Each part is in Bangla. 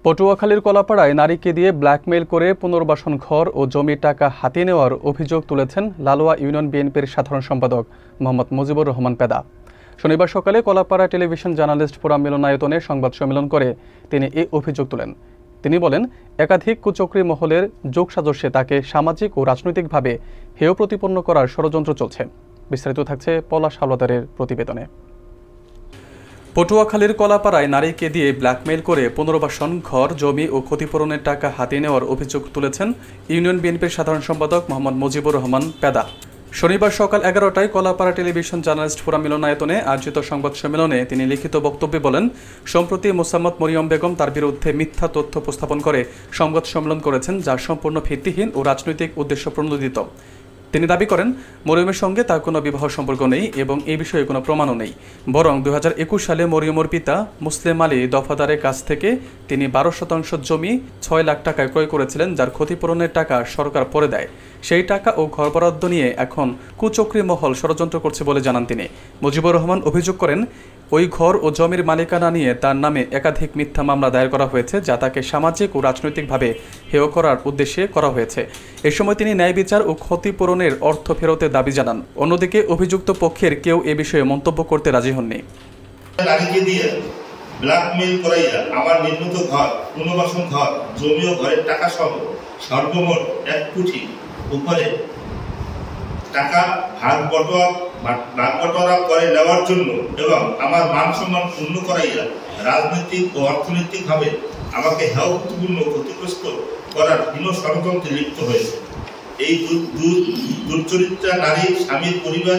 পটুয়াখালীর কলাপাড়ায় নারীকে দিয়ে ব্ল্যাকমেইল করে পুনর্বাসন ঘর ও জমির টাকা হাতিয়ে নেওয়ার অভিযোগ তুলেছেন লালুয়া ইউনিয়ন বিএনপির সাধারণ সম্পাদক মোহাম্মদ মুজিবুর রহমান পেদা। শনিবার সকালে কলাপাড়া টেলিভিশন জার্নালিস্ট ফোরাম মিলনায়তনে সংবাদ সম্মেলন করে তিনি এই অভিযোগ তোলেন। তিনি বলেন, একাধিক কুচক্রী মহলের যোগসাজশে তাকে সামাজিক ও রাজনৈতিকভাবে হেয় প্রতিপন্ন করার ষড়যন্ত্র চলছে। বিস্তারিত থাকছে পলাশ হাওলাদারের প্রতিবেদনে। পটুয়াখালীর কলাপাড়ায় নারীকে দিয়ে ব্ল্যাকমেইল করে পুনর্বাসন ঘর, জমি ও ক্ষতিপূরণের টাকা হাতিয়ে নেওয়ার অভিযোগ তুলেছেন ইউনিয়ন বিএনপির সাধারণ সম্পাদক মোহাম্মদ মুজিবুর রহমান পেদা। শনিবার সকাল 11টায় কলাপাড়া টেলিভিশন জার্নালিস্ট ফোরাম মিলনায়তনে আয়োজিত সংবাদ সম্মেলনে তিনি লিখিত বক্তব্যে বলেন, সম্প্রতি মোসাম্মত মরিয়ম বেগম তার বিরুদ্ধে মিথ্যা তথ্য উপস্থাপন করে সংবাদ সম্মেলন করেছেন, যা সম্পূর্ণ ভিত্তিহীন ও রাজনৈতিক উদ্দেশ্য প্রণোদিত। তিনি দাবি করেন, মরিয়মের সঙ্গে তার কোনো বিবাহ সম্পর্ক নেই এবং এই বিষয়ে কোনো প্রমাণও নেই। বরং 2021 সালে মরিয়মের পিতা মুসলিম আলী দফাদারের কাছ থেকে তিনি 12% জমি 6 লাখ টাকায় ক্রয় করেছিলেন, যার ক্ষতিপূরণের টাকা সরকার পরে দেয়। সেই টাকা ও ঘর বরাদ্দ নিয়ে এখন কুচক্রী মহল ষড়যন্ত্র করছে বলে জানান তিনি। মুজিবুর রহমান অভিযোগ করেন, ওই ঘর ও জমির মালিকানা নিয়ে তার নামে একাধিক মিথ্যা মামলা দায়ের করা হয়েছে, যা তাকে সামাজিক ও রাজনৈতিকভাবে হেয় করার উদ্দেশ্যে করা হয়েছে। এ সময় তিনি ন্যায় বিচার ও ক্ষতিপূরণের অর্থ ফেরতের দাবি জানান। অন্যদিকে অভিযুক্ত পক্ষের কেউ এ বিষয়ে মন্তব্য করতে রাজি হননি। ব্ল্যাকমেইল করাইয়া আমার নির্মিত ঘর, পুনর্বাসন ঘর, জমি ও ঘরের টাকা সহ সর্বমোট 1 কোটি উপরে টাকা ভাগ বটোয়ারা করে নেওয়ার জন্য এবং আমার মান সম্মান পূর্ণ করাইয়া রাজনৈতিক ও অর্থনৈতিকভাবে আমাকে হেয়পূর্ণ ক্ষতিগ্রস্ত করার হীন ষড়যন্ত্রে লিপ্ত হয়েছে। এই দুর্চরিত্রা নারী, স্বামীর পরিবার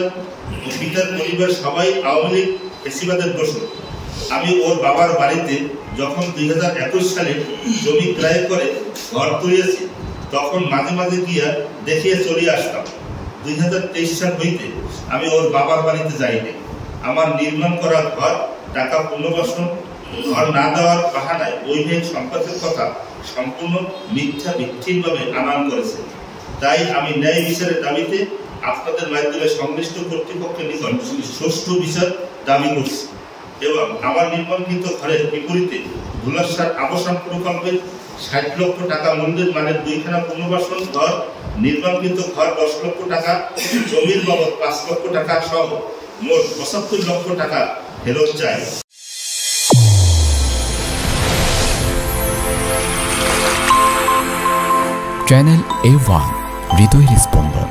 ও পিতার পরিবার সবাই আওয়ামী লীগ ফ্যাসিবাদের দোষর। আমি ওর বাবার বাড়িতে যখন 2021 সালে জমি ক্রয় করে ঘর তুলিয়েছি, তখন মাঝে মাঝে গিয়া দেখিয়ে চলে আসতাম। 2023 সাল হইতে আমি ওর বাবার বাড়িতে যাইনি। আমার নির্মাণ করা ঘর, টাকা পুনর্বাসন ঘর না দেওয়ার বাহানায় বৈবাহিক সম্পর্কের কথা সম্পূর্ণ মিথ্যা ভিত্তিহীনভাবে আনান করেছে। তাই আমি ন্যায় বিচারের দাবিতে আপনাদের মাধ্যমে সংশ্লিষ্ট কর্তৃপক্ষের নিকট সুষ্ঠু বিচার দাবি করছি এবং আমার নির্মাণকৃত ঘরের বিপরীতে ধুলাসার আবাসন প্রকল্পের 60 লক্ষ টাকা মূল্যের মানের 2খানা পুনর্বাসন ঘর, নির্মাণকৃত ঘর 10 লক্ষ টাকা, জমির বাবদ 5 লক্ষ টাকা সহ মোট 75 লক্ষ টাকা ফেরত চাই। চ্যানেল A1 হৃদয়ের স্পন্দন।